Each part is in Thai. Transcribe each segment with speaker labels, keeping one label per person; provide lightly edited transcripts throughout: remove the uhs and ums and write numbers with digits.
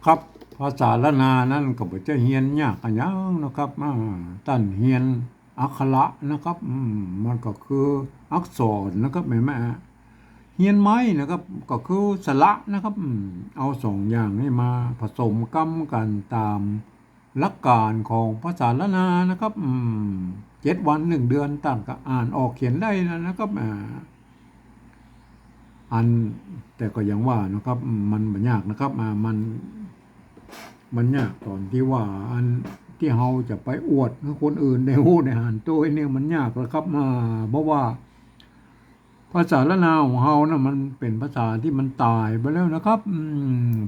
Speaker 1: ครับภาษาละนานั่นก็บ่จะเฮียนยากกันยังนะครับตั้นเฮียนอักขระนะครับมันก็คืออักษรนะครับแม่เฮียนไม้นะครับก็คือสระนะครับเอาสองอย่างนี้มาผสมกันตามหลักการของภาษาละนานะครับ7 วัน1 เดือนต่างก็อ่านออกเขียนได้นะครับอันแต่ก็ยังว่านะครับมันบ่ยากนะครับมันยากตอนที่ว่าอันที่เราจะไปอวดให้คนอื่นได้ฮู้ได้หันตัวเนี่ยมันยากแล้วครับเพราะว่าภาษาละนาวของเรานะมันเป็นภาษาที่มันตายไปแล้วนะครับ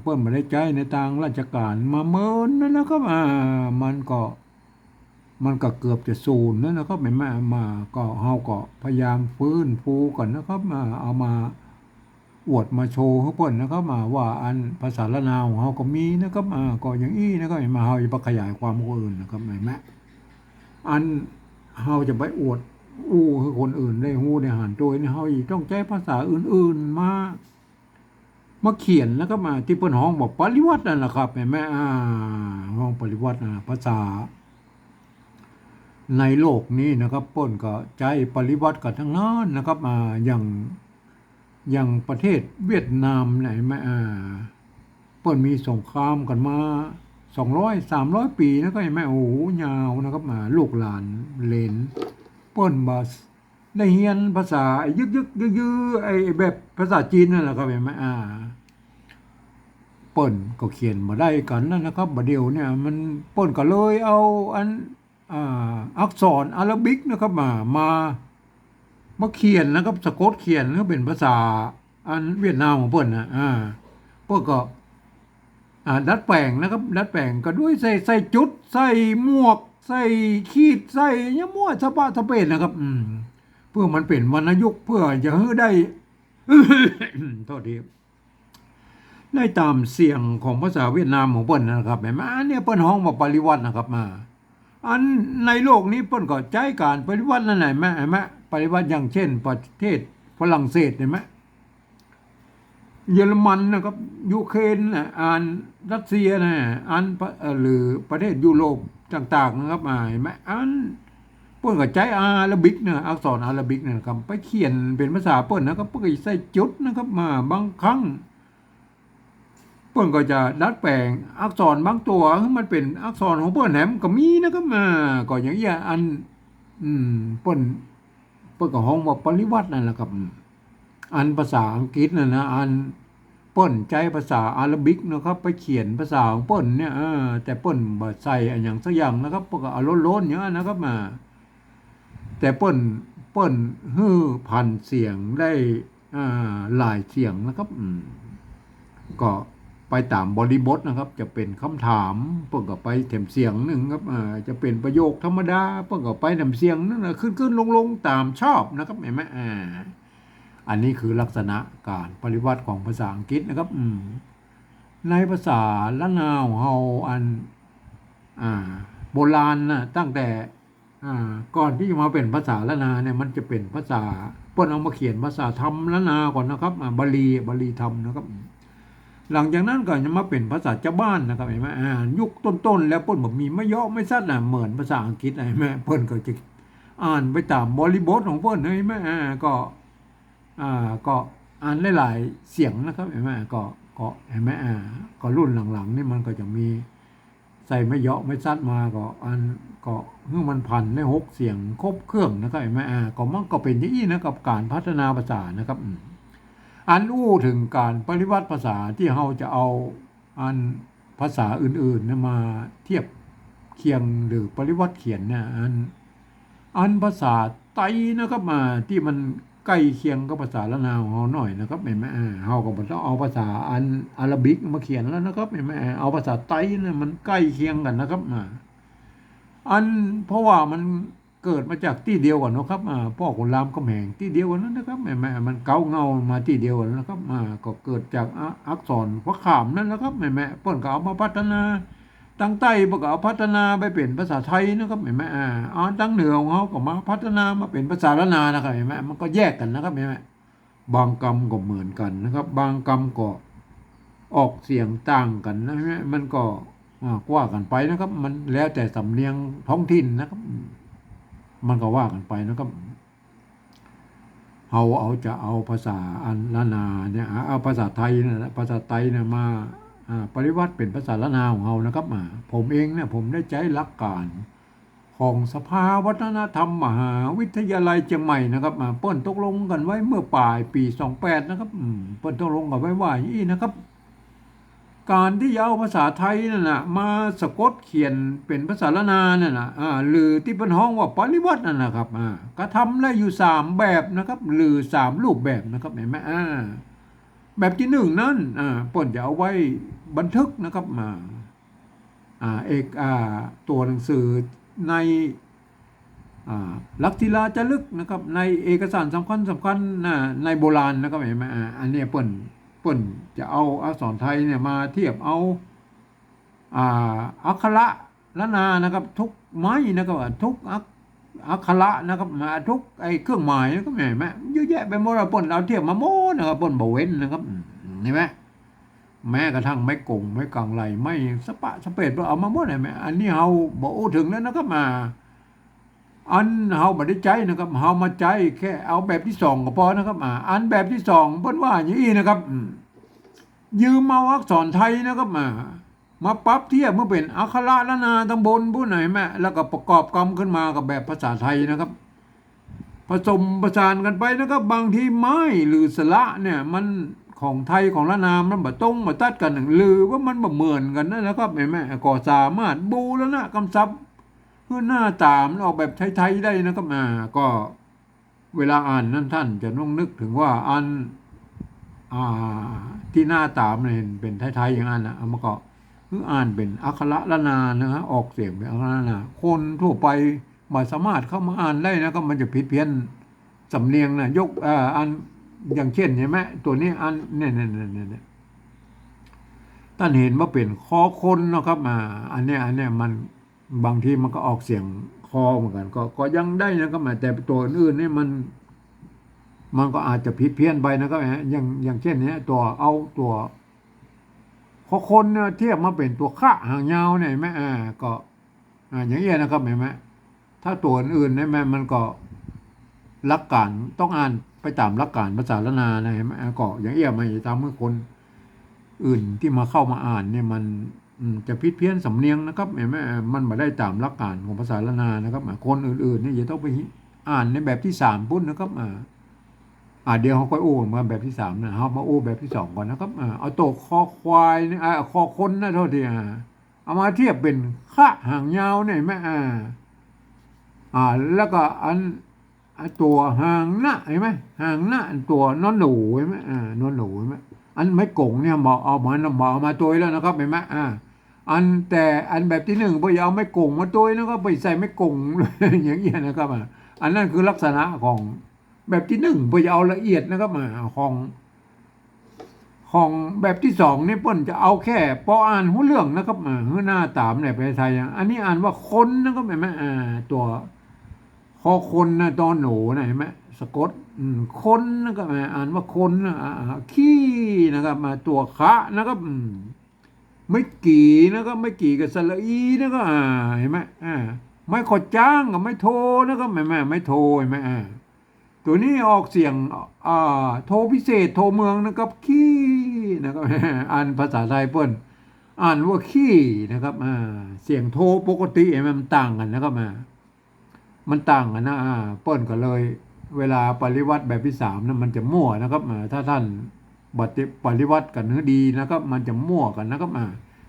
Speaker 1: เพิ่นบ่ได้ใจในทางราชการมาเมินนะครับมันก็มันก็เกือบจะศูนย์แล้วนะครับแม่มาก็เฮาก็พยายามฟื้นฟูก่อนนะครับเอามาอวดมาโชว์ให้เพิ่นนะครับว่าอันภาษาละนาวของเฮาก็มีนะครับก็อย่างอี้นะครับเฮาจะขยายความคนอื่นนะครับแม่อันเฮาจะไปอวดให้คนอื่นได้ฮู้ได้หันโดยเฮาอีกต้องใช้ภาษาอื่นๆมาเขียนแล้วก็ที่เพิ่นฮ้องบอกปริวัตินั่นแหละครับแม่ฮ้องปริวัติภาษาในโลกนี้นะครับเพิ่นก็ใจปริวัติกันทั้งนั้นนะครับอย่างประเทศเวียดนามไหนเปิ้นมีสงครามกันมา200-300 ปีนะก็เห็นไหมโอ้โหยาวนะครับลูกหลานเลนเปิ้นบ่ได้เรียนภาษายึกยื้อไอ้แบบภาษาจีนนั่นแหละครับเห็นไหมเปิ้นก็เขียนมาได้กันนะครับบัดเดี๋ยวเนี่ยมันเปิ้นก็เลยเอาอันอักษรอาหรับิกนะครับมาเขียนนะครับสะกดเขียนก็เป็นภาษาอันเวียดนามของเปิ้นเปิ้นก็ดัดแปลงนะครับดัดแปลงก็ด้วยใส่จุดใส่หมวกใส่ขีดใส่ยะมั่วสะปะสะเปนนะครับเพื่อมันเป็นวรรณยุกต์เพื่อจะให้ได้ โทษทีได้ตามเสียงของภาษาเวียดนามของเปิ้นนะครับแม่อันนี้เปิ้นฮ้องว่าปริวัตินะครับอันในโลกนี้เปิ้นก็ใช้การปริวัตินั่นแหละแม่ปริวัติอย่างเช่นประเทศฝรั่งเศสเห็นไหมเยอรมันนะครับยูเครนรัสเซียหรือประเทศยุโรปต่างๆนะครับเห็นไหมเปิ้นก็ใช้อาหรับิกนะอักษรอาหรับิกนะครับไปเขียนเป็นภาษาเปิ้นนะครับเปิ้นก็ใส่จุดนะครับบางครั้งเปิ้นก็จะดัดแปลงอักษรบางตัวให้มันเป็นอักษรของเปิ้นแหมก็มีนะครับก็อย่างเงี้ยเปิ้นก็ฮ้องว่าปริวัตินั่นแหละครับภาษาอังกฤษนะเปิ้นใจภาษาอาหรับิกนะครับไปเขียนภาษาของเปิ้นเนี่ยแต่เปิ้นบ่ใส่อันหยังสักอย่างนะครับเปิ้นก็เอาโล้นๆอย่างนั้นนะครับแต่เปิ้นฮื้อพันเสียงได้หลายเสียงนะครับก็ไปตามบริบทนะครับจะเป็นคำถามเปิ้นก็ไปแถมเสียงหนึ่งครับจะเป็นประโยคธรรมดาเปิ้นก็ไปแถมเสียงนั่นขึ้นลงตามชอบนะครับเห็นไหมอันนี้คือลักษณะการปริวัติของภาษาอังกฤษนะครับในภาษาละนาวเฮาโบราณนะตั้งแต่ก่อนที่จะมาเป็นภาษาละนาเนี่ยมันจะเป็นภาษาเปิ้นเอามาเขียนภาษาธรรมละนาก่อนนะครับบาลีธรรมนะครับหลังจากนั้นก็จะมาเป็นภาษาชาวบ้านนะครับเห็นไหมยุคต้นๆแล้วเปิ้นบอกมีไม่เยอะไม่สั้นเหมือนภาษาอังกฤษเห็นไหมเปิ้นก็จะอ่านไปตามบริบทของเปิ้นเห็นไหมก็อ่านหลายๆเสียงนะครับเห็นไหมก็เห็นไหมก็รุ่นหลังๆนี่มันก็จะมีใส่ไม่เยาะไม่ซัดมาก็เมื่อมันพันได้6 เสียงครบเครื่องนะครับเห็นไหมก็มันก็เป็นอย่างนี้นะกับการพัฒนาภาษานะครับถึงการปริวัติภาษาที่เราจะเอาภาษาอื่นๆมาเทียบเคียงหรือปริวัติเขียนเนี่ยภาษาไทยนะครับที่มันใกล้เคียงกับภาษาละนาวของเราหน่อยนะครับเห็นไหมเฮาก็บ่ต้องเอาภาษาอาหรับิกมาเขียนแล้วนะครับเห็นไหมเอาภาษาไทยเนี่ยมันใกล้เคียงกันนะครับเพราะว่ามันเกิดมาจากที่เดียวกันนะครับพ่อขุนรามคำแหงที่เดียวกันนั้นนะครับแม่มันเก้าเงามาที่เดียวกันนะครับก็เกิดจากอักษรพระขามนั่นนะครับแม่เปิ้นก็เอามาพัฒนาตั้งใต้ก็เอาพัฒนาไปเป็นภาษาไทยนะครับเห็นไหมตั้งเหนือของเขาก็มาพัฒนามาเป็นภาษาละนานะครับเห็นไหมมันก็แยกกันนะครับเห็นไหมบางกรรมก็เหมือนกันนะครับบางกรรมก็ ออกเสียงต่างกันนะฮะมันก็ว่ากันไปนะครับ มันแล้วแต่สำเนียงท้องถิ่นนะครับมันก็ว่ากันไปนะครับเอาจะเอาภาษาอันละนาเนี่ยเอาภาษาไทยนะภาษาไทยเนี่ยมาปริวัติเป็นภาษาละนาของเรานะครับผมเองเนี่ยผมได้ใช้หลักการของสภาวัฒนธรรมมหาวิทยาลัยเชียงใหม่นะครับเปิ้นตกลงกันไว้เมื่อปลายปี28นะครับเปิ้นตกลงกันไว้ว่าอย่างนี้นะครับ การที่จะเอาภาษาไทยนั่นนะมาสะกดเขียนเป็นภาษาละนานั่นนะหรือที่เป็นห้องว่าปริวัตินั่นนะครับก็ทำได้อยู่3 แบบนะครับหรือ3 รูปแบบนะครับเห็นไหมแบบที่1นั่นเปิ้นจะเอาไว้บันทึกนะครับเอกตัวหนังสือในลักษิลาจารึกนะครับในเอกสารสำคัญในโบราณนะครับเห็นไหมอันนี้เปิ้นจะเอาอักษรไทยเนี่ยมาเทียบเอาอักขระละนานะครับทุกไม้นะครับทุกอักขระนะครับมาทุกไอ้เครื่องหมายนะครับเห็นไหมเยอะแยะไปหมดเปิ้นเอาเทียบมาโม้นะครับเปิ้นบ่เว้นนะครับเห็นไหมแม้กระทั่งไม้กงไม้กังไหลไม้สปะสเปดเอามาหมดเลยไหมอันนี้เฮาบ่อู้ถึงแล้วนะครับอันเฮาไม่ได้ใจนะครับเฮามาใจแค่เอาแบบที่2ก็พอนะครับอันแบบที่2เพิ่นว่าอย่างนี้นะครับยืมเอาอักษรไทยนะครับมาปรับเทียบเมื่อเป็นอักขระละนาตำบลผู้ไหนแม่แล้วก็ประกอบกรรมขึ้นมากับแบบภาษาไทยนะครับผสมประสานกันไปนะครับบางทีไม้หรือสระเนี่ยมันของไทยของละนามันบ่ตรงบ่ตัดกันหรือว่ามันบ่เหมือนกันนะครับแม่ก็สามารถบูรณะกำศัพท์หน้าตามออกแบบไทยๆได้นะครับก็เวลาอ่านนั่นท่านจะต้องนึกถึงว่าอันที่หน้าตามเนี่ยเป็นไทยๆอย่างนั้นเอามาก็คืออ่านเป็นอักขระละนานะฮะออกเสียงเป็นอักขระละนาคนทั่วไปไม่สามารถเข้ามาอ่านได้นะก็มันจะผิดเพี้ยนสำเนียงนะยกอันอย่างเช่นใช่ไหมตัวนี้อันเนี่ยท่านเห็นว่าเป็นคอคนนะครับอันเนี้ยมันบางทีมันก็ออกเสียงคอเหมือนกันก็ยังได้นะครับแต่ตัวอื่นนี่มันก็อาจจะผิดเพี้ยนไปนะครับอย่างเช่นนี้ตัวเอาตัวคอคนเนี่ยเทียบมาเป็นตัวข้าหางยาวเนี่ยไหมก็อย่างเงี้ยนะครับเห็นไหมถ้าตัวอื่นเนี่ยมันก็หลักการต้องอ่านไปตามหลักการภาษาละนานะเห็นไหมก็อย่างเงี้ยไม่ตามเมื่อคนอื่นที่มาเข้ามาอ่านเนี่ยมันจะผิดเพี้ยนสำเนียงนะครับเห็นไหมมันไม่ได้ตามหลักการของภาษาละนานะครับคนอื่นๆนี่จะต้องไปอ่านในแบบที่3พุ่นนะครับเดี๋ยวเขาค่อยโอ้มาแบบที่3นะเขามาโอ้แบบที่2ก่อนนะครับเอาตัวคอควายนี่คอคนนะโทษทีเอามาเทียบเป็นข้าหางยาวเนี่ยไหมแล้วก็อันตัวหางหน้าเห็นไหมหางหน้าตัวนอนหนูเห็นไหมนอนหนูเห็นไหมอันไม่กงเนี่ยบอกเอามาตัวแล้วนะครับเห็นไหมอันแต่อันแบบที่1พอเอาไม่กงมาตัวแล้วก็ไปใส่ไม่กงอย่างเงี้ยนะครับอันนั้นคือลักษณะของแบบที่1พอเอาละเอียดนะครับของแบบที่2นี่เปิ้นจะเอาแค่พออ่านหูเรื่องนะครับหน้าตามเนี่ยไปไทยอันนี้อ่านว่าคนนะครับเห็นไหมตัวคอคนนะตอนหนูนะเห็นไหมสะกดคนนะครับอ่านว่าคนขี้นะครับตัวคะนะครับไม่กี่นะครับไม่กี่กับสระอีนะครับเห็นไหมไม่ขอจ้างกับไม่โทนะครับไม่โทเห็นไหมตัวนี้ออกเสียงโทพิเศษโทเมืองนะครับขี้นะครับอ่านภาษาไทยเปิ้นอ่านว่าขี้นะครับเสียงโทปกติมันต่างกันนะครับมันต่างกันนะเปิ้นก็เลย เวลาปริวัติแบบที่3นะมันจะมั่วนะครับถ้าท่านปฏิวัติกันให้ดีนะครับ มันจะมั่วกันนะครับ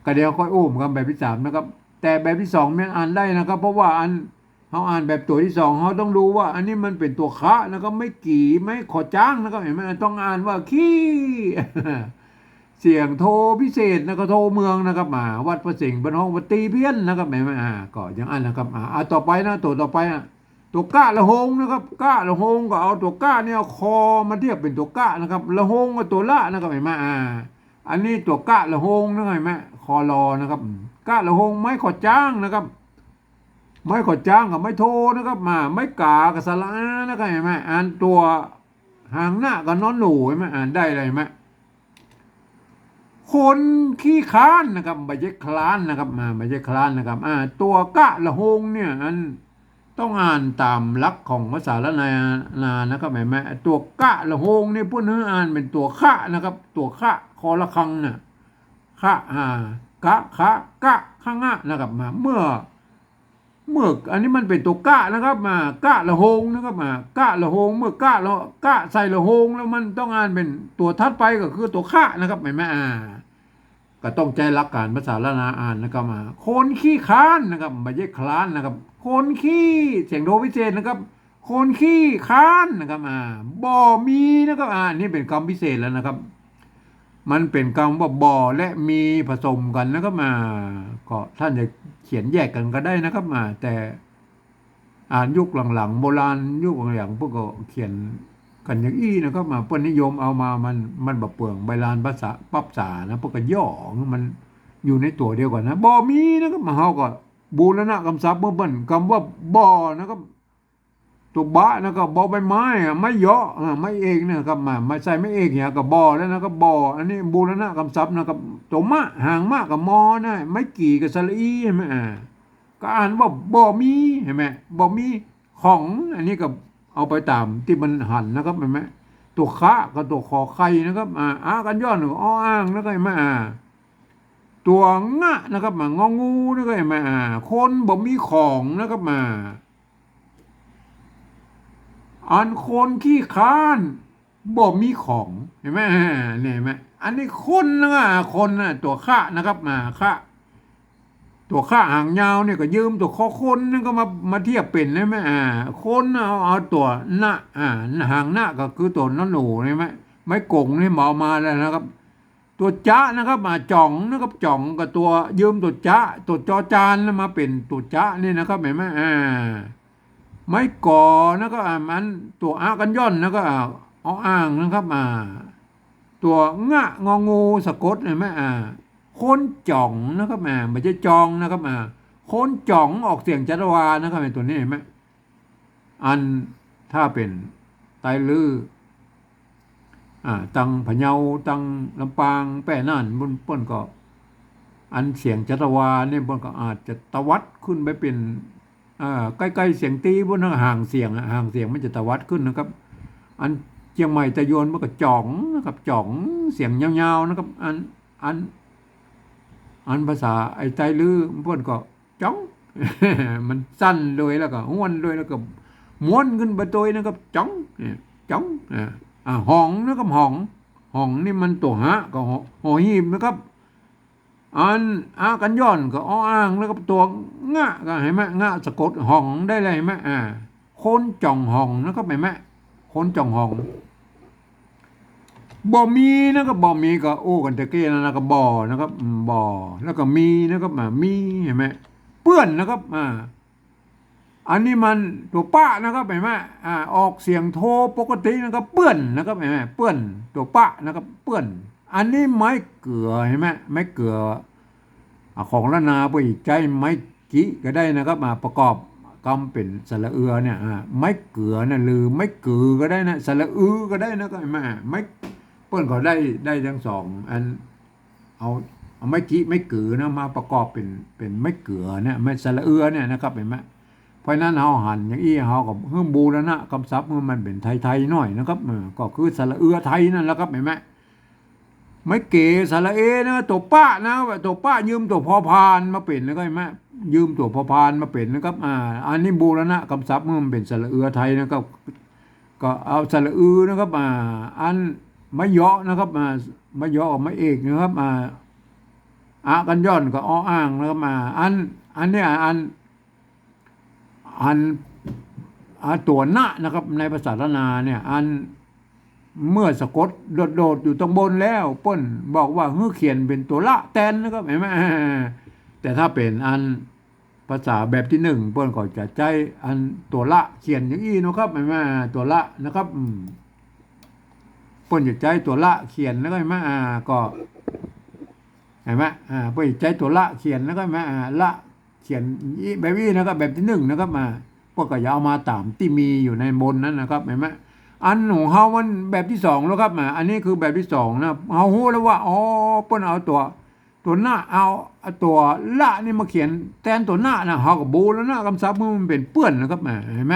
Speaker 1: ก็เดี๋ยวค่อยอุ้มกันแบบที่3นะครับ แต่แบบที่2เนี่ยอ่านได้นะครับ เพราะว่าเขาอ่านแบบตัวที่2เขาต้องรู้ว่า อันนี้มันเป็นตัวคะนะครับไม่กี่ไม่ขอจ้างนะครับเห็นไหมต้องอ่านว่าขี้เสียงโทพิเศษนะครับโทเมืองนะครับวัดพระสิงห์บรรห้องวัดตีเพี้ยนนะครับเห็นไหมก็อย่างอันนะครับต่อไปนะตัวต่อไปตัวก้าละหงนะครับก้าละหงก็เอาตัวก้าเนี่ยคอมาเทียบเป็นตัวก้านะครับละหงกับตัวละนะครับเห็นไหมอันนี้ตัวก้าละหงนะครับเห็นไหมคอรอนะครับก้าละหงไม้ขอจ้างนะครับไม้ขอจ้างกับไม้โทนะครับไม้กากับสละนะครับเห็นไหมอ่านตัวหางหน้ากับนอนหนูเห็นไหมอ่านได้เลยไหมค คนขี้ค้านนะครับไม่ใช่คลานนะครับไม่ใช่คลานนะครับตัวกะละหงเนี่ยอันต้องอ่านตามหลักของภาษาละนานะครับแม่ตัวกะละหงเนี่ยพวกนี้อ่านเป็นตัวคะนะครับตัวคะคอละคังน่ะคะกะคะกะข้างะนะครับเมื่ออันนี้มันเป็นตัวกะนะครับกะละหงนะครับกะละหงเมื่อกะใส่ละหงแล้วมันต้องอ่านเป็นตัวทัดไปก็คือตัวคะนะครับแม่ก็ต้องใจหลักการภาษาละนาอ่านนะครับคนขี้ค้านนะครับไม่ใช่คลานนะครับคนขี้เสียงโดพิเศษนะครับคนขี้ค้านนะครับบ่มีนะครับนี่เป็นคำพิเศษแล้วนะครับมันเป็นคำว่าบ่และมีผสมกันนะครับก็ท่านจะเขียนแยกกันก็ได้นะครับแต่ยุคหลังๆโบราณยุคหลังพวกก็เขียนกันอย่างอี้นะครับเปิ้นนิยมเอามามันแบบเปลืองใบลานภาษาปั๊บษานะพวกก็ย่อมันอยู่ในตัวเดียวกันนะบ่มีนะครับเฮาก็บูรณะคำศัพท์เมื่อเปิ้นคำว่าบ่นะครับตัวบะนะครับบ่ใบไม้ไม่ย่อไม่เอกนะครับไม่ใช่ไม่เอกเนี่ยก็บ่แล้วนะครับบ่อันนี้บูรณะคำศัพท์นะครับตัวมะห่างมากกับมอนะไม่กี่กับสระอีใช่ไหมก็อ่านว่าบ่มีเห็นไหมบ่มีของอันนี้ก็เอาไปตามที่มันหันนะครับเห็นไหมตัวคะกับตัวขอไข่นะครับกันย้อนหรืออ้ออ้างนะครับเห็นไหมตัวงะนะครับงองูนะครับเห็นไหมคนบ่มีของนะครับอันคนขี้ค้านบ่มีของเห็นไหมเนี่ยเห็นไหมอันนี้คนนะคนนะตัวคะนะครับคะตัวข้าหางยาวเนี่ยก็ยืมตัวคอคนนั่นก็มาเทียบเป็นได้ไหมคนเอาตัวหน้าหางหน้าก็คือตัวน้นหนูใช่ไหมไม่กงนี่หมอมาแล้วนะครับ ตัวจ้านะครับจ่องนะครับจ่องกับตัวยืมตัวจ้าตัวจอจานแล้วมาเป็นตัวจ้านี่นะครับเห็นไหมไม่ก่อนะครับมันตัวกันย่อนแล้วก็เอาอ่างนะครับตัวงะงองูสะกดเห็นไหมคนจ่องนะครับไม่ใช่จองนะครับคนจ่องออกเสียงจัตวานะครับตัวนี้เห็นไหมอันถ้าเป็นไตลือตังพะเยาตังลำปางแป้น่านบนป้นก็อันเสียงจัตวาเนี่ยบนก็อาจจะตวัดขึ้นไปเป็นใกล้ๆเสียงตีบนห่างเสียงมันจะตวัดขึ้นนะครับอันเชียงใหม่ตะโยนมันก็จ่องนะครับจ่องเสียงยาวๆนะครับอันภาษาไอ้ไตลือเพื่อนก็จ้อง มันสั้นเลยแล้วก็ห้วนเลยแล้วก็ม้วนขึ้นไปตัวนะครับจ้องห้องนะครับห้องนี่มันตัวหะก็หอหีบนะครับอันกันย้อนก็อ้างแล้วก็ตัวงะก็เห็นไหมงะสะกดห้องได้เลยเห็นไหมคนจ่องห้องนะครับเห็นไหมคนจ่องห้องบ่มีนะครับบ่มีก็โอ้กันตะเกียนะครับบ่นะครับบ่แล้วก็มีนะครับมีเห็นไหมเปื้อนนะครับอันนี้มันตัวป้านะครับเห็นไหมออกเสียงโทปกตินะครับเปื้อนนะครับเห็นไหมเปื้อนตัวป้านะครับเปื้อนอันนี้ไม้เกลือเห็นไหมไม้เกลือของละนาไปอีกใจไม้กี้ก็ได้นะครับประกอบกำเป็นสระเอือเนี่ยไม้เกลือนะหรือไม้เกลือก็ได้นะสระอือก็ได้นะครับเห็นไหมไม้เปิ้นเขาได้ทั้งสองอันเอาไม้กี้ไม้เกลือนะมาประกอบเป็นไม้เกลือเนี่ยไม้สระเอือเนี่ยนะครับเห็นไหมเพราะนั้นเฮาหันอย่างอี้เฮากับเพิ่มบูรณะคำศัพท์มันเป็นไทยหน่อยนะครับก็คือสระเอือไทยนั่นแหละครับเห็นไหมไม่เก๋สระเอนะตัวป้านะตัวป้ายืมตัวพอพานมาเป็นแล้วก็เห็นไหมยืมตัวพอพานมาเป็นนะครับอันนี้บูรณะคำศัพท์มันเป็นสระเอือไทยนะครับก็เอาสระอือนะครับอันไม่เยาะนะครับไม่เยาะกับไม่เอกนะครับกันย้อนก็อ้างนะครับอันนี้ตัวหน้านะครับในภาษาละนาเนี่ยเมื่อสะกดโดดอยู่ตรงบนแล้วป้นบอกว่าเขียนเป็นตัวละแตนนะครับเห็นไหมแต่ถ้าเป็นภาษาแบบที่หนึ่งป้นก็จะใจตัวละเขียนอย่างนี้นะครับเห็นไหมตัวละนะครับป้นจะใจตัวละเขียนแล้วก็เห็นไหมก็เห็นไหมป้นจะใจตัวละเขียนแล้วก็เห็นไหมละเขียนแบบนี้นะครับแบบที่หนึ่งนะครับพวกก็อย่าเอามาตามที่มีอยู่ในบนนั้นนะครับเห็นไหม อันของเฮามันแบบที่สองแล้วครับอันนี้คือแบบที่สองนะเฮารู้แล้วว่าอ๋อเปิ้นเอาตัวหน้าเอาตัวละนี่มาเขียนแทนตัวหน้านะเฮาก็บูแล้วนะคำศัพท์มันเป็นเปื้อนนะครับเห็นไหม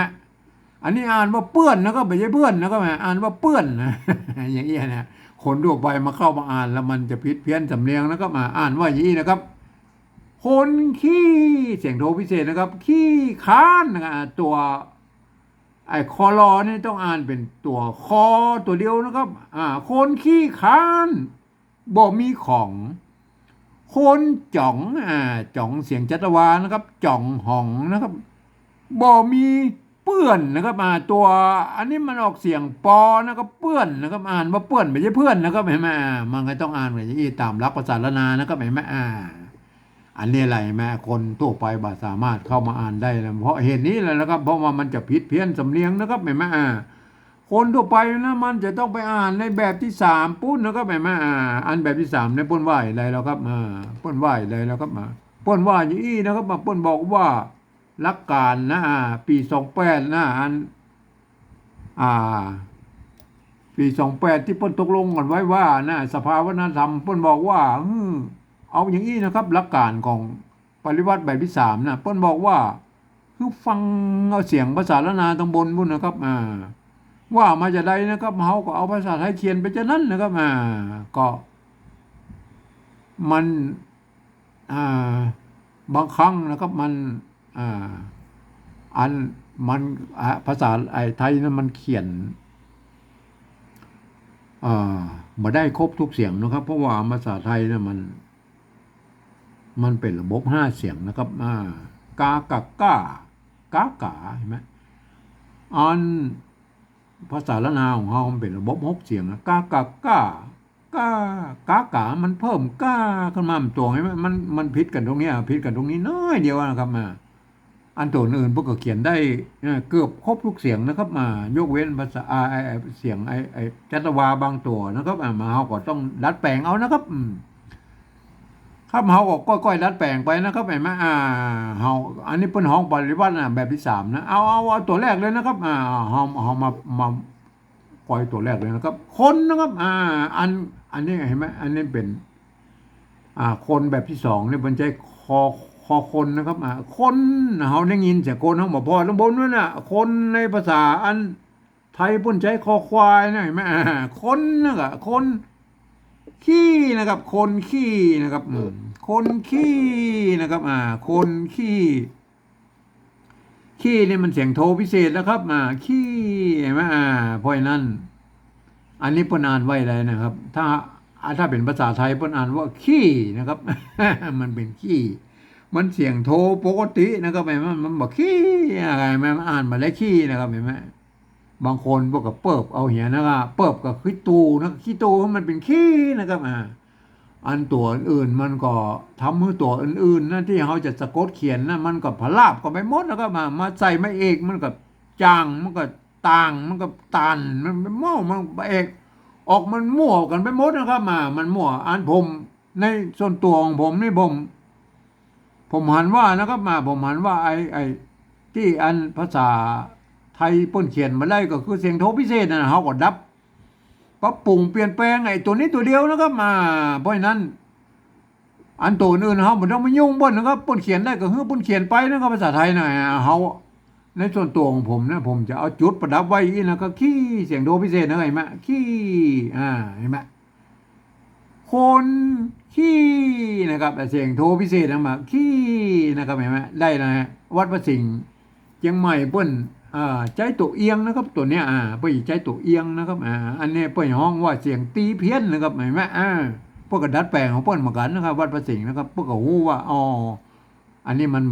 Speaker 1: อันนี้อ่านว่าเปื้อนนะครับไม่ใช่เพื่อนนะครับอ่านว่าเปื้อนนะอย่างเงี้ยนะคนทั่วไปมาเข้ามาอ่านแล้วมันจะผิดเพี้ยนสำเนียงนะครับอ่านว่าอย่างนี้นะครับคนขี้เสียงโทพิเศษนะครับขี้ค้านนะครับตัว ไอ้คอรอนี่ต้องอ่านเป็นตัวคอตัวเดียวนะครับคนขี้ค้านบ่มีของคนจ่องจ่องเสียงจัตวานะครับจ่องหองนะครับบ่มีเปื้อนนะครับตัวอันนี้มันออกเสียงปอนะครับเปื้อนนะครับอ่านว่าเปื้อนไม่ใช่เพื่อนนะครับเห็นไหมมันก็ต้องอ่านแบบนี้ตามหลักภาษาละนานะครับเห็นไหมอันนี้อะไรแม่คนทั่วไปบ่สามารถเข้ามาอ่านได้นะเพราะเหตุนี้แหละนะครับเพราะว่ามันจะผิดเพี้ยนสำเนียงนะครับเห็นไหมคนทั่วไปนะมันจะต้องไปอ่านในแบบที่สามปุ้นนะครับเห็นไหมอันแบบที่สามในปุ้นว่าอะไรแล้วครับปุ้นว่าอะไรแล้วครับปุ้นว่าอย่างนี้นะครับปุ้นบอกว่าหลักการนะปี28นะอ่าปี28ที่ปุ้นตกลงกันไว้ว่านะสภาวัฒนธรรมปุ้นบอกว่าเอาอย่างนี้นะครับหลักการของปริวัติแบบที่สามนะเปิ้นบอกว่าคือฟังเอาเสียงภาษาละนาตางบนพุ่นนะครับว่ามาจากใดนะครับเฮาก็เอาภาษาไทยเขียนไปจากนั้นนะครับก็มันบางครั้งนะครับมันอันมันภาษาไทยนั้นมันเขียนมาได้ครบทุกเสียงนะครับเพราะว่าภาษาไทยนะมันเป็นระบบ5 เสียงนะครับกากับก้ากากาเห็นไหมอันภาษาละนาของเรามันเป็นระบบ6 เสียงนะกากับก้ากากากามันเพิ่มก้าขึ้นมาตัวให้มันพิษกันตรงนี้พิษกันตรงนี้น้อยเดียวนะครับอันตัวอื่นพวกก็เขียนได้เกือบครบทุกเสียงนะครับยกเว้นภาษาเสียงจัตวาบางตัวนะครับมาเราก็ต้องดัดแปลงเอานะครับครับเฮาก็ก้อยๆดัดแปลงไปนะครับเห็นไหมเฮาอันนี้เป็นห้องปฏิวัติแบบที่สามนะเอาตัวแรกเลยนะครับเฮามาปล่อยตัวแรกเลยนะครับคนนะครับอันนี้เห็นไหมอันนี้เป็นคนแบบที่สองเนี่ยเป็นใจคอคนนะครับคนเฮาได้ยินเสียงคนเฮาบอกพอลงบนนั่นน่ะคนในภาษาอันไทยพ้นใจคอควายนะเห็นไหมคนนะครับคนขี้นะครับคนขี้นะครับคนขี้นะครับคนขี้นี่มันเสียงโทพิเศษนะครับขี้เห็นไหมเพราะนั้นอันนี้เปิ้นอ่านไว้เลยนะครับถ้าเป็นภาษาไทยเปิ้นอ่านว่าขี้นะครับมันเป็นขี้มันเสียงโทปกตินะครับเห็นไหมมันบอกขี้อะไรมันอ่านมาแล้วขี้นะครับเห็นไหมบางคนพวกกับเปิบเอาเหียนะครับเปิบกับขี้ตูนะขี้ตูมันเป็นขี้นะครับอันตัวอื่นมันก็ทำให้ตัวอื่นๆนั่นที่เขาจะสะกดเขียนนะมันก็พลาบก็ไปหมดแล้วก็มาใส่ไม่เอกมันก็จางมันก็ต่างมันก็ตันมันมั่วมันเอกออกมันมั่วกันไปหมดนะครับมันมั่วอันผมในส่วนตัวของผมนี่ผมหันว่านะครับผมหันว่าไอ้ที่อันภาษาไทยป้นเขียนมาได้ก็คือเสียงโทพิเศษนะเขาก็ดับปรับปรุงเปลี่ยนแปลงไอ้ตัวนี้ตัวเดียวนะครับเพราะฉะนั้นอันตัวอื่นเขาไม่ต้องมายุ่งบนนะครับป้นเขียนได้ก็คือป้นเขียนไปนะครับภาษาไทยนะเขาในส่วนตัวของผมนะผมจะเอาจุดประดับไว้อีกนะก็ขี้เสียงโทพิเศษนะเห็นไหมขี้เห็นไหมคนขี้นะครับเสียงโทพิเศษนะขี้นะครับเห็นไหมได้นะวัดพระสิงห์เชียงใหม่เปิ้นใจตัวเอียงนะครับตัวเนี้ยเปิ้นใจตัวเอียงนะครับอันนี้เปิ้นห้องว่าเสียงตีเพี้ยนนะครับเห็นไหมพวกกระดัดแปลงของเปิ้นเหมือนกันนะครับวัดพระสิงห์นะครับพวกก็ฮู้ว่าอันนี้มัน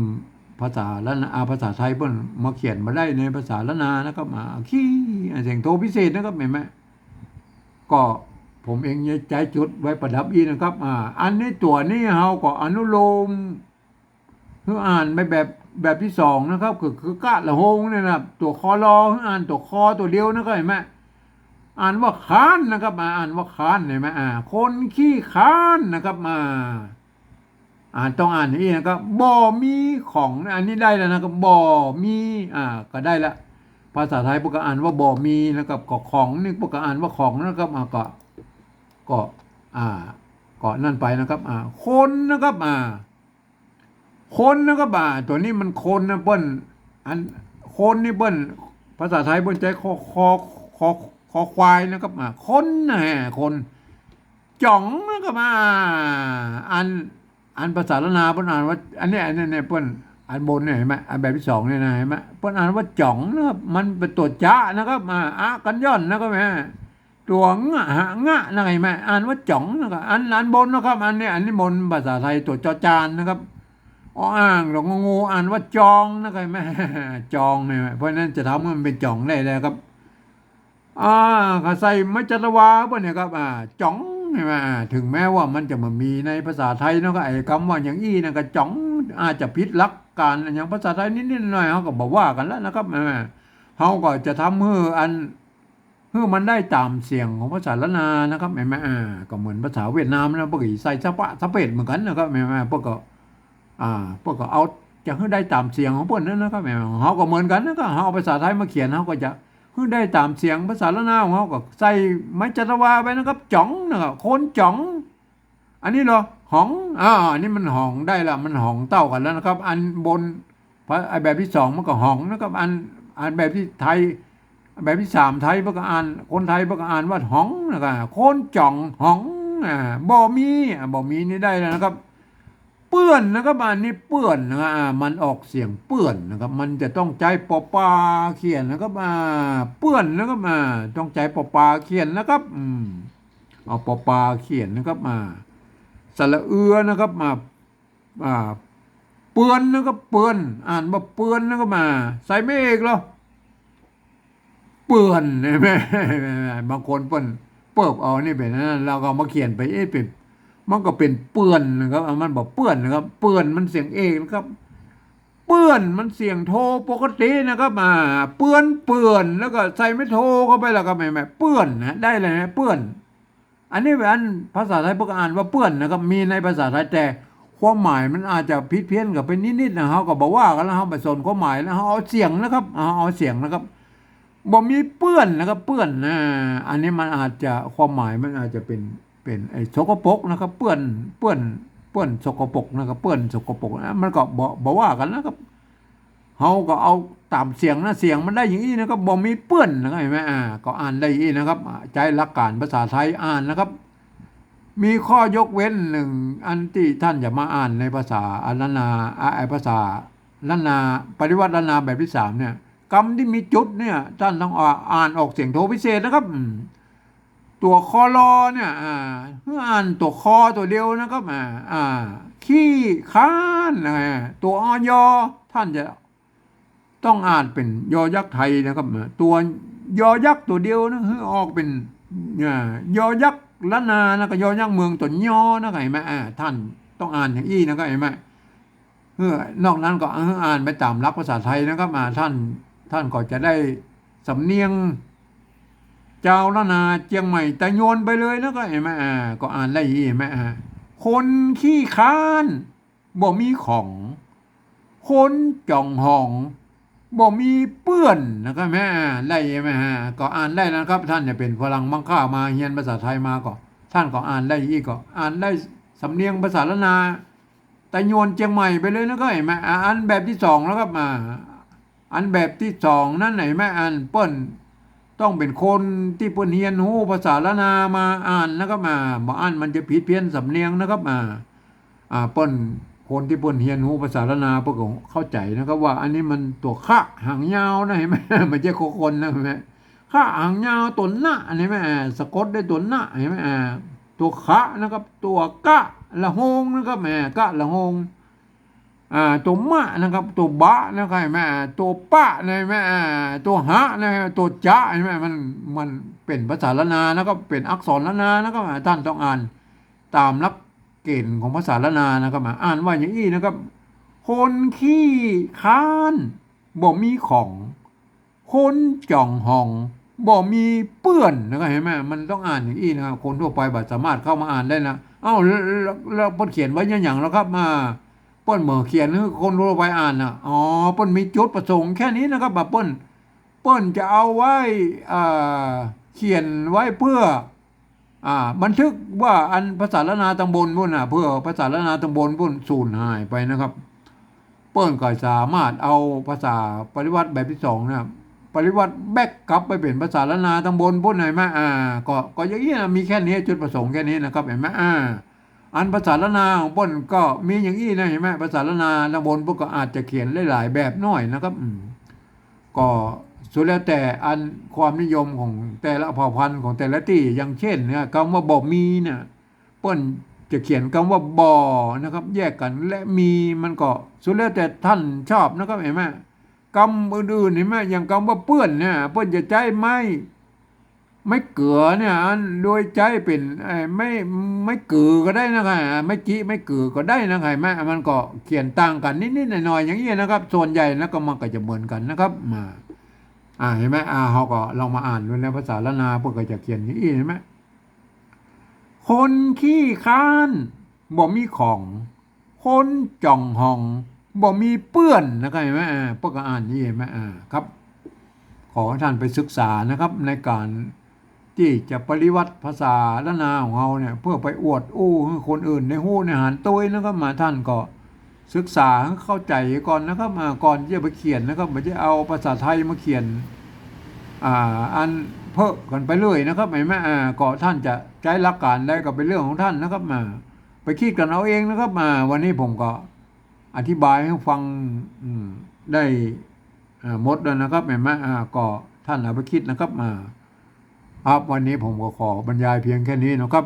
Speaker 1: ภาษาละนาภาษาไทยเปิ้นมาเขียนมาได้ในภาษาละนานะครับขี้เสียงโทพิเศษนะครับเห็นไหมก็ผมเองใจจุดไว้ประดับอีนะครับอันนี้ตัวนี้เฮาก็อนุโลมคืออ่านไปแบบที่สองนะครับคือกะละหงเนี่ยนะตัวคอรออ่านตัวคอตัวเดียวนะก็เห็นไหมอ่านว่าค้านนะครับอ่านว่าค้านเห็นไหมคนขี้ค้านนะครับต้องอ่านอย่างนี้นะครับบ่มีของอันนี้ได้แล้วนะครับบ่มีก็ได้ละ ภาษาไทยพวกก็อ่านว่าบ่มีนะครับก็ของนี่พวกก็อ่านว่าของนะครับก็อ่าก็นั่นไปนะครับคนนะครับคนนะครับตัวนี้มันคนนะเปิ้นอันคนนี่เปิ้นภาษาไทยเปิ้นใจคอคอควายนะครับคนนะฮะคนจ่องนะครับอันอันภาษาละนาเปิ้นอ่านว่าอันนี้เปิ้นอันบนเนี่ยเห็นไหมอันแบบที่สองเนี่ยนะเห็นไหมเปิ้นอ่านว่าจ่องนะครับมันเป็นตัวจ้านะครับกันย่อนนะครับแม่ตัวงะนะเห็นไหมอ่านว่าจ่องนะครับอันบนนะครับอันนี้บนภาษาไทยตัวจอจานนะครับอ่างหลงงูอ่านว่าจองนะครับแม่จองเนี่ยเพราะนั้นจะทำให้มันเป็นจ่องได้เลยครับก็ใส่มัจจตวาเพื่อนเนี่ยครับจ่องใช่ไหมถึงแม้ว่ามันจะมามีในภาษาไทยเนาะก็ไอ้คำว่าอย่างอี้นะก็จ่องอาจจะผิดหลักการอย่างภาษาไทยนิดๆหน่อยเขาก็บอกว่ากันแล้วนะครับเขาก็จะทำให้มันได้ตามเสียงของภาษาละนานะครับแม่ก็เหมือนภาษาเวียดนามนะพวกใส่สเปดเหมือนกันนะครับแม่พวกก็พวกก็เอาจะให้ได้ตามเสียงของพวกนั้นนะครับเขาก็เหมือนกันนะครับเขาเอาภาษาไทยมาเขียนเขาก็จะให้ได้ตามเสียงภาษาละนาของเขาก็ใส่ไม้จัตวาไปนะครับจ๋องนะครับคนจ๋องอันนี้เหรอหองอันนี้มันหองได้ละมันหองเต้ากันแล้วนะครับอันบนไอแบบที่สองมันก็หองนะครับอันแบบที่ไทยแบบที่สามไทยพวกก็อ่านคนไทยพวกก็อ่านว่าหองนะครับคนจ๋องหองบ่มีนี่ได้แล้วนะครับเปื้อนนะครับอันนี้เปื้อนนะมันออกเสียงเปื้อนนะครับมันจะต้องใจปอปาเขียนนะครับเปื้อนนะครับต้องใจปอปาเขียนนะครับเอาปอปาเขียนนะครับสระเอือนะครับเปื้อนนะครับเปื้อนอ่านว่าเปื้อนนะครับใส่ไม่เอกหรอเปื้อนใช่ไหมบางคนเปิ้บเอานี่เป็นนั้นเราก็มาเขียนไปเป็นมันก็เป็นเปื้อนนะครับมันบอกเปื้อนนะครับเปื้อนมันเสียงเอกนะครับเปื้อนมันเสียงโทปกตินะครับเปื้อนแล้วก็ใส่ไม่โทเข้าไปแล้วก็ไม่เปื้อนนะได้เลยนะเปื้อนอันนี้เป็นภาษาไทยพวกอ่านว่าเปื้อนนะครับมีในภาษาไทยแต่ความหมายมันอาจจะผิดเพี้ยนกับไปนิดๆนะเขาก็บอกว่ากันแล้วเขาไปสนความหมายแล้วเขาเอาเสียงนะครับเอาเสียงนะครับบ่มีเปื้อนนะครับเปื้อนอันนี้มันอาจจะความหมายมันอาจจะเป็นไอ้สกปรกนะครับเปื้อนสกปรกนะครับเปื้อนสกปรกนะมันก็บอกว่ากันนะครับเขาก็เอาตามเสียงนะเสียงมันได้อย่างนี้นะครับบ่มีเปื้อนนะครับเห็นไหมก็อ่านได้อย่างนี้นะครับใจหลักการภาษาไทยอ่านนะครับมีข้อยกเว้นหนึ่งอันที่ท่านจะมาอ่านในภาษาล้านนาภาษาล้านนาปริวัติล้านนาแบบที่สามเนี่ยคำที่มีจุดเนี่ยท่านต้องอ่านออกเสียงโทพิเศษนะครับตัวคอรอเนี่ยเพื่ออ่านตัวคอตัวเดียวนะครับขี้ค้านตัวอยท่านจะต้องอ่านเป็นยอยักษ์ไทยนะครับตัวยอยักษ์ตัวเดียวนะเพื่อออกเป็นยอยักษ์ล้านนานะก็ยอยักษ์เมืองตัวยอนะเห็นไหมท่านต้องอ่านอย่างอี้นะครับเห็นไหมนอกนั้นก็อ่านไปตามหลักภาษาไทยนะครับท่านก็จะได้สำเนียงเจ้าละนาเจียงใหม่แต่โยนไปเลยนะก็เห็นไหมก็อ่านได้เห็นไหมคนขี้ค้านบ่มีของคนจ่องหองบ่มีเปื้อนนะครับแม่ได้ไหมก็อ่านได้นะครับท่านจะเป็นฝรั่งมังค่ามาเรียนภาษาไทยมาก็ท่านก็อ่านได้อีกก็อ่านได้สำเนียงภาษาละนาแต่โยนเจียงใหม่ไปเลยนะก็เห็นไหมอันแบบที่สองแล้วครับอันแบบที่สองนั่นไหนแม่อันเปิ้นต้องเป็นคนที่เปิ้นเรียนรู้ภาษาละนามาอ่านนะครับบ่อ่านมันจะผิดเพี้ยนสำเนียงนะครับเปิ้นคนที่เปิ้นเรียนรู้ภาษาละนาเปิ้นก็เข้าใจนะครับว่าอันนี้มันตัวขะหางยาวนะเห็นไหมมันจะคนนะเห็นไหมขะหางยาวตัวหน้าเห็นไหมสะกดได้ตัวหน้าเห็นไหมตัวขะนะครับตัวกะละหงนะครับกะละหงตัวมะนะครับตัวบะนะครับแม่ตัวปะนะแม่ตัวหะนะตัวจะแม่มันเป็นภาษาละนานะครับเป็นอักษรละนานะครับท่านต้องอ่านตามหลักเกณฑ์ของภาษาละนานะครับอ่านว่าอย่างนี้นะครับ คนขี้ค้านบ่มีของคนจ่องห้องบ่มีเปื้อนนะครับเห็นไหมมันต้องอ่านอย่างนี้นะครับคนทั่วไปบัดสามารถเข้ามาอ่านได้นะแล้วเปิ้นเขียนไว้อย่างแล้วครับเปิ้นเหมือเขียนให้คนทั่วไปอ่านอ๋อเปิ้นมีจุดประสงค์แค่นี้นะครับเปิ้น เปิ้นจะเอาไว้เขียนไว้เพื่อบันทึกว่าอันภาษาละนาตำบลพุ่นเพื่อภาษาละนาตำบลพุ่นสูญหายไปนะครับเปิ้นก็สามารถเอาภาษาปริวัติแบบที่สองนะปริวัติแบกกลับไปเป็นภาษาละนาตำบลพุ่นไหนมาก็อย่างนี้นะมีแค่นี้จุดประสงค์แค่นี้นะครับเห็นไหมอันภาษาละนาของเปิ้นก็มีอย่างนี้นะเห็นไหมภาษาละนาตำบลพวกก็อาจจะเขียนหลายๆแบบน้อยนะครับก็สุดแล้วแต่อันความนิยมของแต่ละเผ่าพันธุ์ของแต่ละที่อย่างเช่นเนี่ยคำว่าบ่มีเนี่ยเปิ้นจะเขียนคำว่าบ่อนะครับแยกกันและมีมันก็สุดแล้วแต่ท่านชอบนะครับเห็นไหมคำอื่นๆเห็นไหมอย่างคำว่าเปื้อนเนี่ยเปิ้นจะใช้ไม่เกลือเนี่ยอันโดยใจเป็นไม่เกลือก็ได้นะครับไม่จี้ไม่เกลือก็ได้นะครับแม่มันก็เขียนต่างกันนิดๆหน่อยๆอย่างนี้นะครับส่วนใหญ่แล้วก็มันก็จะเหมือนกันนะครับเห็นไหมเขาก็ลองมาอ่านดูในภาษาละนาพวกก็จะเขียนอย่างนี้เห็นไหมคนขี้ค้านบ่มีของคนจ่องห้องบ่มีเปื้อนนะครับเห็นไหมพวกก็อ่านนี้เห็นไหมครับขอให้ท่านไปศึกษานะครับในการที่จะปริวัติภาษาละนาของเราเนี่ยเพื่อไปอวดให้คนอื่นในหู้ในหานตุ้ยนะครับมาท่านก็ศึกษาเข้าใจก่อนนะครับก่อนที่จะไปเขียนนะครับไม่ใช่เอาภาษาไทยมาเขียนอันเพิ่มกันไปเรื่อยนะครับเห็นไหมก็ท่านจะใช้หลักการได้ก็เป็นเรื่องของท่านนะครับไปคิดกันเอาเองนะครับวันนี้ผมก็อธิบายให้ฟังได้หมดแล้วนะครับเห็นไหมก็ท่านเอาไปคิดนะครับครับวันนี้ผมก็ขอบรรยายเพียงแค่นี้นะครับ